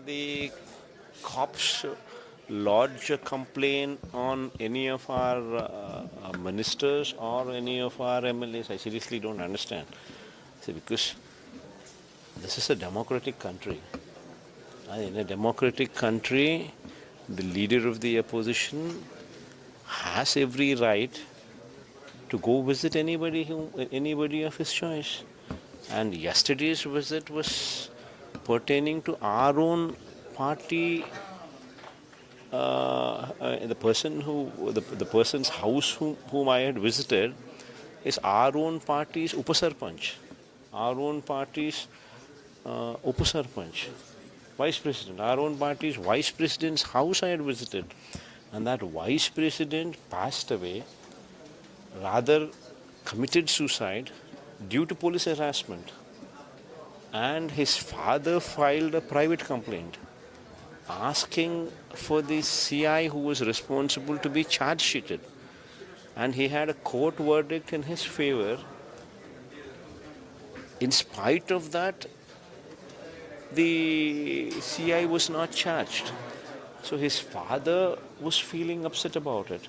the cops lodge a complaint on any of our ministers or any of our MLAs? I seriously don't understand. See, because this is a democratic country. In a democratic country, the leader of the opposition has every right to go visit anybody of his choice. And yesterday's visit was pertaining to our own party. The person's house whom I had visited is our own party's Upasarpanch, our own party's Upasarpanch, vice president, our own party's vice president's house I had visited, and that vice president passed away, rather committed suicide due to police harassment, and his father filed a private complaint asking for the CI who was responsible to be charge sheeted, and he had a court verdict in his favor. In spite of that, the CI was not charged. So his father was feeling upset about it.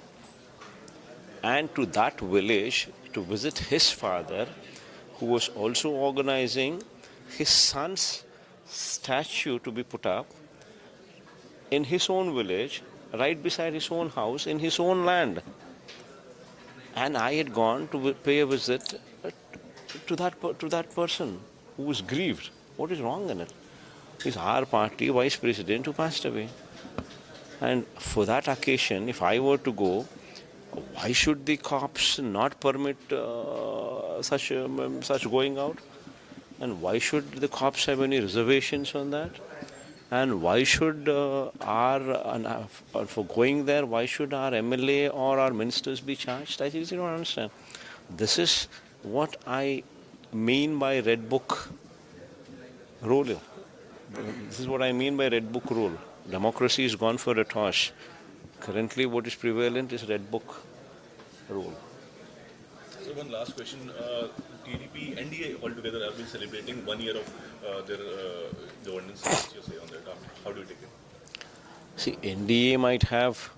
And to that village to visit his father, who was also organizing his son's statue to be put up in his own village, right beside his own house, in his own land. And I had gone to pay a visit to that person who was grieved. What is wrong in it? It's our party vice president who passed away. And for that occasion, if I were to go, why should the cops not permit such going out? And why should the cops have any reservations on that? And why should for going there, why should our MLA or our ministers be charged? I seriously don't understand. This is what I mean by Red Book rule. This is what I mean by Red Book rule. Democracy is gone for a toss. Currently what is prevalent is Red Book rule. So one last question. TDP, NDA altogether have been celebrating 1 year of their governance. What's your say on that? How do you take it? See, NDA might have,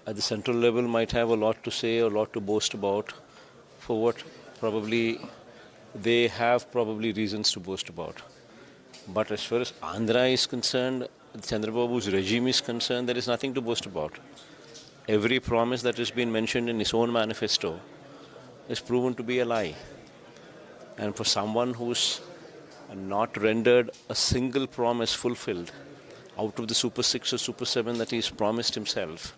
at the central level, might have a lot to say, a lot to boast about. For what probably they have probably reasons to boast about. But as far as Andhra is concerned, Chandrababu's regime is concerned, there is nothing to boast about. Every promise that has been mentioned in his own manifesto is proven to be a lie. And for someone who's not rendered a single promise fulfilled out of the Super 6 or Super 7 that he's promised himself,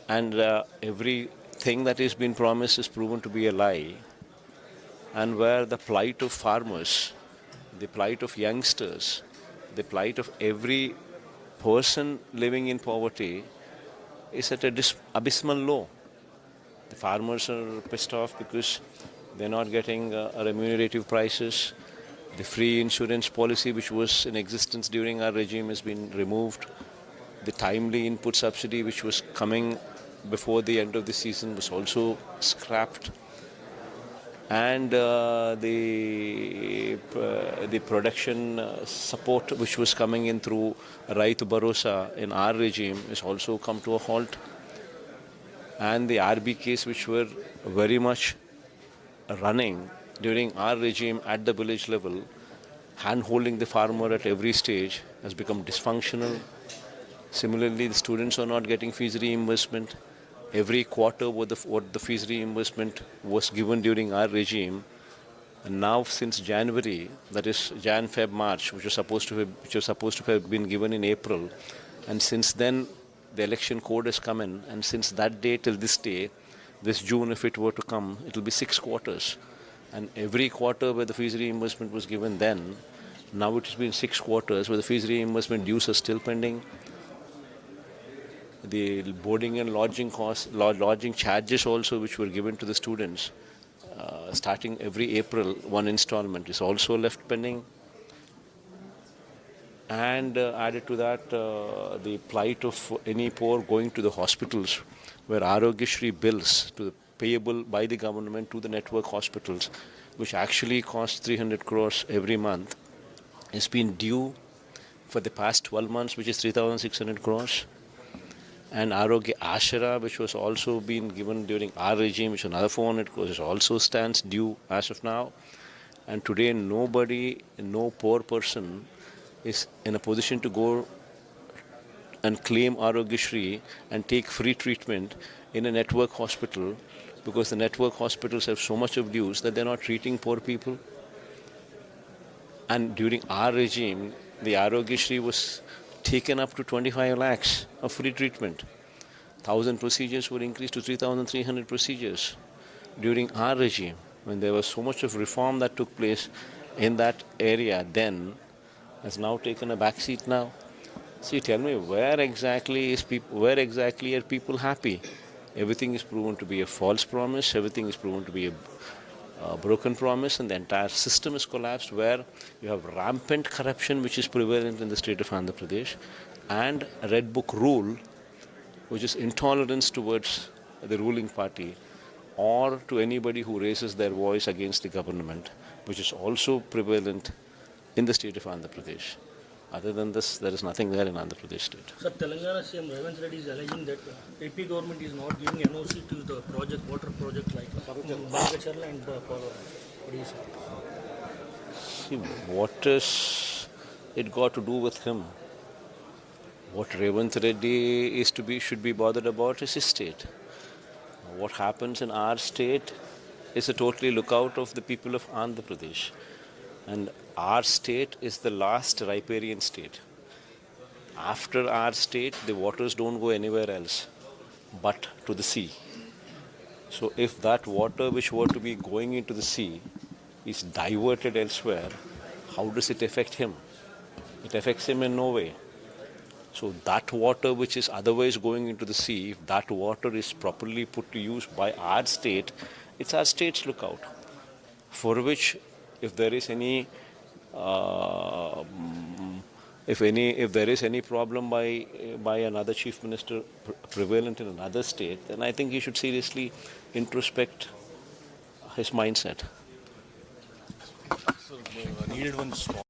and everything that has been promised is proven to be a lie, and where the plight of farmers, the plight of youngsters, the plight of every person living in poverty is at an abysmal low. The farmers are pissed off because they're not getting remunerative prices. The free insurance policy which was in existence during our regime has been removed. The timely input subsidy which was coming before the end of the season was also scrapped. And the production support which was coming in through Raitu Bharosa in our regime has also come to a halt. And the RBKs which were very much running during our regime at the village level, hand-holding the farmer at every stage, has become dysfunctional. Similarly, the students are not getting fees reimbursement. Every quarter what the fees reimbursement was given during our regime, and now since January, that is Jan, Feb, March, which was supposed to have been given in April, and since then the election code has come in, and since that day till this day, this June if it were to come, it will be 6 quarters, and every quarter where the fees reimbursement was given then, now it has been 6 quarters where the fees reimbursement dues are still pending. The boarding and lodging costs, lodging charges also which were given to the students, starting every April, one installment is also left pending. And added to that, the plight of any poor going to the hospitals, where Arogyashri bills payable by the government to the network hospitals, which actually cost 300 crores every month, has been due for the past 12 months, which is 3,600 crores. And Arogya Ashara, which was also been given during our regime, which is another 400 crores, also stands due as of now. And today, nobody, no poor person is in a position to go and claim Arogya Shri and take free treatment in a network hospital, because the network hospitals have so much of dues that they're not treating poor people. And during our regime, the Arogya Shri was taken up to 25 lakhs of free treatment. 1,000 procedures were increased to 3,300 procedures during our regime, when there was so much of reform that took place in that area then, has now taken a back seat now. See, tell me, where exactly are people happy? Everything is proven to be a false promise, everything is proven to be a broken promise, and the entire system is collapsed, where you have rampant corruption which is prevalent in the state of Andhra Pradesh, and a red book rule which is intolerance towards the ruling party or to anybody who raises their voice against the government, which is also prevalent in the state of Andhra Pradesh. Other than this, there is nothing there in Andhra Pradesh state. Sir, Telangana CM Ravindra Reddy is alleging that AP government is not giving NOC to the project, water project like Bangacharla and Power. What do you say? See, what is it got to do with him? What Ravindra Reddy should be bothered about is his state. What happens in our state is a totally lookout of the people of Andhra Pradesh. And our state is the last riparian state. After our state, the waters don't go anywhere else but to the sea. So if that water which were to be going into the sea is diverted elsewhere, how does it affect him? It affects him in no way. So that water which is otherwise going into the sea, if that water is properly put to use by our state, it's our state's lookout. For which, if there is any if there is any problem by another chief minister prevalent in another state, then I think he should seriously introspect his mindset. So, needed one small.